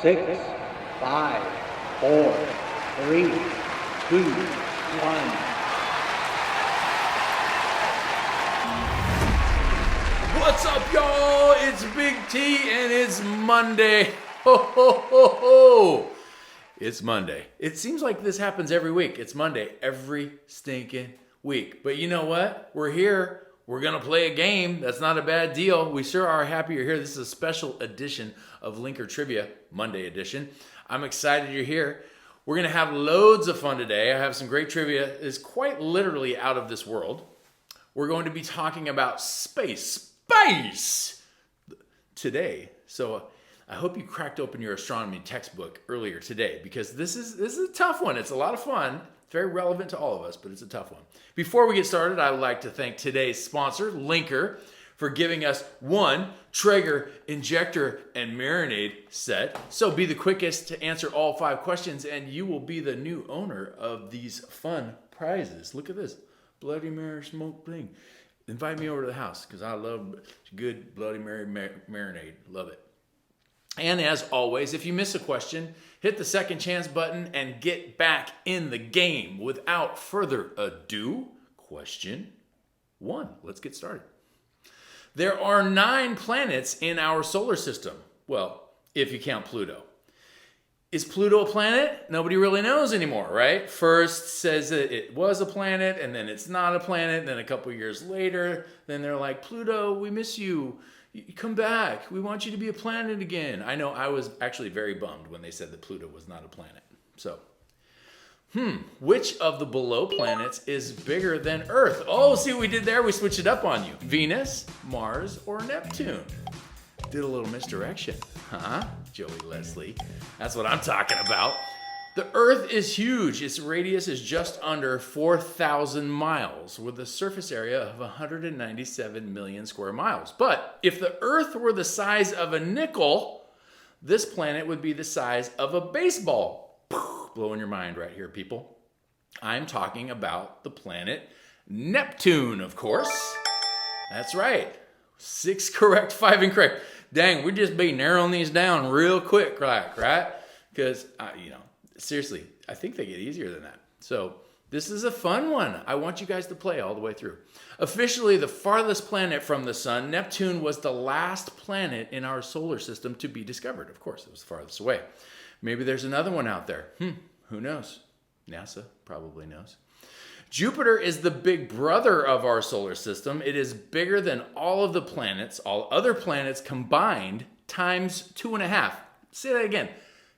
6, 5, 4, 3, 2, 1. What's up, y'all? It's Big T and it's Monday. Ho, ho, ho, ho. It's Monday. It seems like this happens every week. It's Monday every stinking week. But you know what? We're here. We're going to play a game. That's not a bad deal. We sure are happy you're here. This is a special edition of Linker Trivia, Monday edition. I'm excited you're here. We're going to have loads of fun today. I have some great trivia. It's quite literally out of this world. We're going to be talking about space today. So I hope you cracked open your astronomy textbook earlier today, because this is a tough one. It's a lot of fun. It's very relevant to all of us, but it's a tough one. Before we get started, I would like to thank today's sponsor, Linker, for giving us one Traeger injector and marinade set. So be the quickest to answer all 5 questions, and you will be the new owner of these fun prizes. Look at this Bloody Mary smoke thing. Invite me over to the house, because I love good Bloody Mary marinade. Love it. And as always, if you miss a question, hit the second chance button and get back in the game. Without further ado, question 1. Let's get started. There are 9 planets in our solar system. Well, if you count Pluto. Is Pluto a planet? Nobody really knows anymore, right? First says that it was a planet, and then it's not a planet. And then a couple years later, then they're like, Pluto, we miss you. Come back. We want you to be a planet again. I know I was actually very bummed when they said that Pluto was not a planet. So, which of the below planets is bigger than Earth? Oh, see what we did there? We switched it up on you. Venus, Mars, or Neptune? Did a little misdirection. Huh? Joey Leslie. That's what I'm talking about. The Earth is huge. Its radius is just under 4,000 miles with a surface area of 197 million square miles. But if the Earth were the size of a nickel, this planet would be the size of a baseball. Blowing your mind right here, people. I'm talking about the planet Neptune, of course. That's right. 6 correct, 5 incorrect. Dang, we'd just be narrowing these down real quick, right? Because, seriously, I think they get easier than that. So this is a fun one. I want you guys to play all the way through. Officially, the farthest planet from the sun, Neptune was the last planet in our solar system to be discovered. Of course, it was the farthest away. Maybe there's another one out there. Who knows? NASA probably knows. Jupiter is the big brother of our solar system. It is bigger than all of the planets, all other planets combined, times 2.5. Say that again.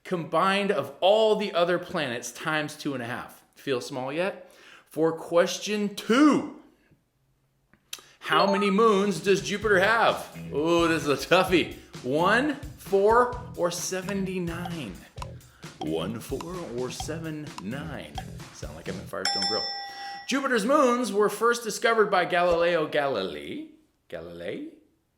Combined of all the other planets times 2.5. Feel small yet? For question 2. How many moons does Jupiter have? Oh, this is a toughie. 1, 4, or 79? 1, 4, or 7, 9? Sound like I'm in Firestone Grill. Jupiter's moons were first discovered by Galileo Galilei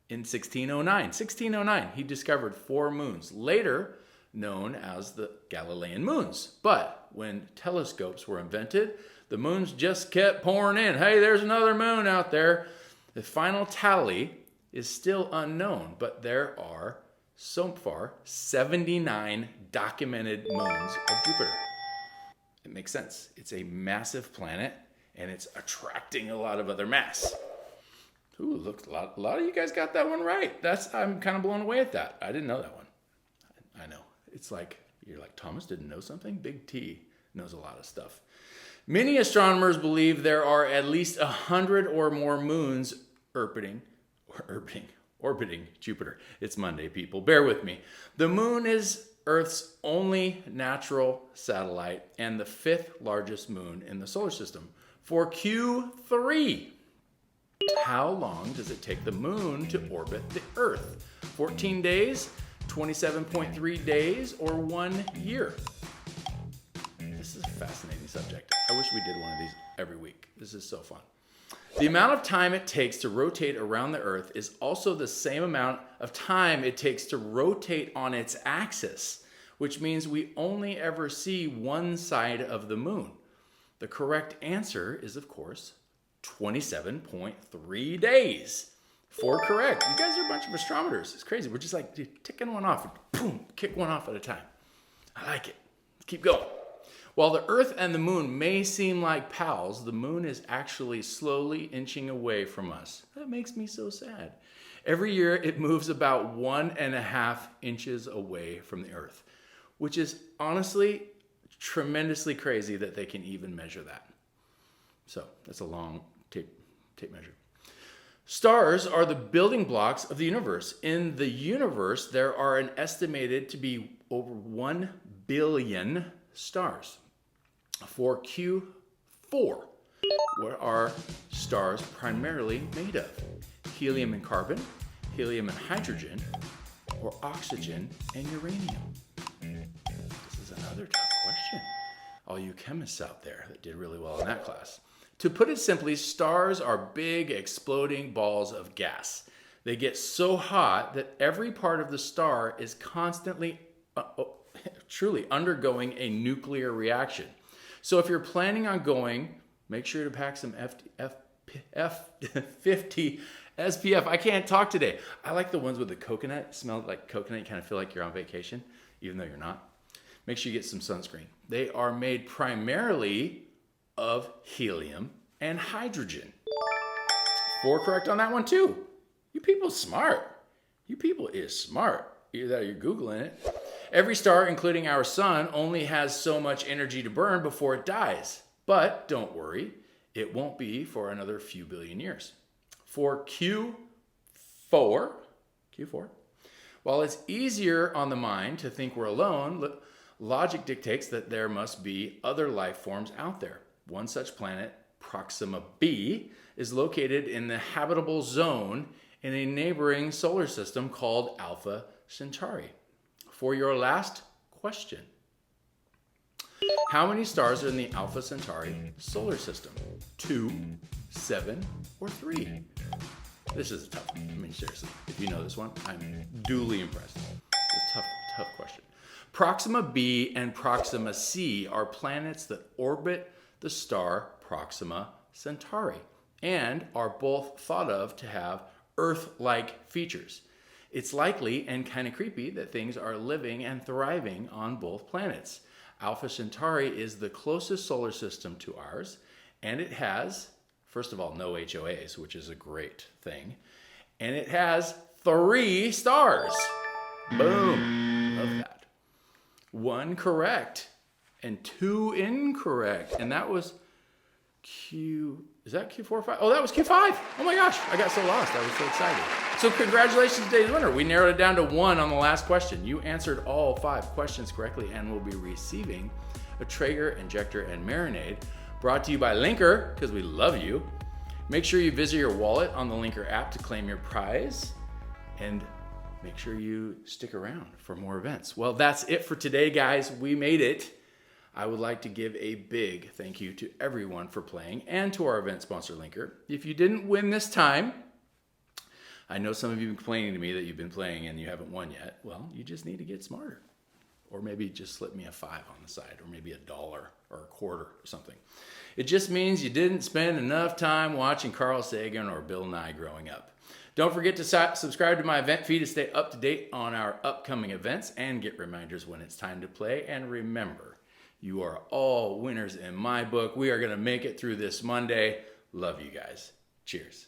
in 1609. 1609, he discovered 4 moons, later known as the Galilean moons. But when telescopes were invented, the moons just kept pouring in. Hey, there's another moon out there. The final tally is still unknown, but there are, so far, 79 documented moons of Jupiter. It makes sense. It's a massive planet, and it's attracting a lot of other mass. Ooh, look, a lot of you guys got that one right. I'm kind of blown away at that. I didn't know that one. I know. It's like, you're like, Thomas didn't know something? Big T knows a lot of stuff. Many astronomers believe there are at least 100 or more moons orbiting Jupiter. It's Monday, people. Bear with me. The moon is Earth's only natural satellite and the 5th largest moon in the solar system. For Q3, how long does it take the moon to orbit the Earth? 14 days, 27.3 days, or 1 year? This is a fascinating subject. I wish we did one of these every week. This is so fun. The amount of time it takes to rotate around the Earth is also the same amount of time it takes to rotate on its axis, which means we only ever see one side of the moon. The correct answer is, of course, 27.3 days. 4 correct. You guys are a bunch of astronomers. It's crazy. We're just like ticking one off. Boom, kick one off at a time. I like it. Let's keep going. While the Earth and the moon may seem like pals, the moon is actually slowly inching away from us. That makes me so sad. Every year it moves about 1.5 inches away from the Earth, which is honestly tremendously crazy that they can even measure that. So that's a long tape measure. Stars are the building blocks of the universe. In the universe, there are an estimated to be over 1 billion stars. For Q4, what are stars primarily made of? Helium and carbon, helium and hydrogen, or oxygen and uranium? This is another tough question. All you chemists out there that did really well in that class. To put it simply, stars are big exploding balls of gas. They get so hot that every part of the star is constantly, truly undergoing a nuclear reaction. So if you're planning on going, make sure to pack some F50 SPF. I can't talk today. I like the ones with the coconut. Smell like coconut. You kind of feel like you're on vacation, even though you're not. Make sure you get some sunscreen. They are made primarily of helium and hydrogen. 4 correct on that one too. You people smart. You people is smart. Either that or you're Googling it. Every star, including our sun, only has so much energy to burn before it dies. But don't worry, it won't be for another few billion years. For Q4, while it's easier on the mind to think we're alone, logic dictates that there must be other life forms out there. One such planet, Proxima b, is located in the habitable zone in a neighboring solar system called Alpha Centauri. For your last question, how many stars are in the Alpha Centauri solar system? 2, 7, or 3? This is a tough one. I mean, seriously, if you know this one, I'm duly impressed. It's a tough question. Proxima b and Proxima c are planets that orbit the star Proxima Centauri and are both thought of to have Earth-like features. It's likely and kind of creepy that things are living and thriving on both planets. Alpha Centauri is the closest solar system to ours, and it has, first of all, no HOAs, which is a great thing, and it has 3 stars. Boom. Love that. 1 correct and 2 incorrect, and that was is that Q4 or 5? Oh, that was Q5. Oh my gosh, I got so lost. I was so excited. So congratulations to today's winner. We narrowed it down to 1 on the last question. You answered all 5 questions correctly and will be receiving a Traeger injector and marinade brought to you by Linker, because we love you. Make sure you visit your wallet on the Linker app to claim your prize, and make sure you stick around for more events. Well, that's it for today, guys. We made it. I would like to give a big thank you to everyone for playing and to our event sponsor, Linker. If you didn't win this time, I know some of you have been complaining to me that you've been playing and you haven't won yet. Well, you just need to get smarter. Or maybe just slip me a 5 on the side, or maybe $1 or a quarter or something. It just means you didn't spend enough time watching Carl Sagan or Bill Nye growing up. Don't forget to subscribe to my event feed to stay up to date on our upcoming events and get reminders when it's time to play. And remember, you are all winners in my book. We are going to make it through this Monday. Love you guys. Cheers.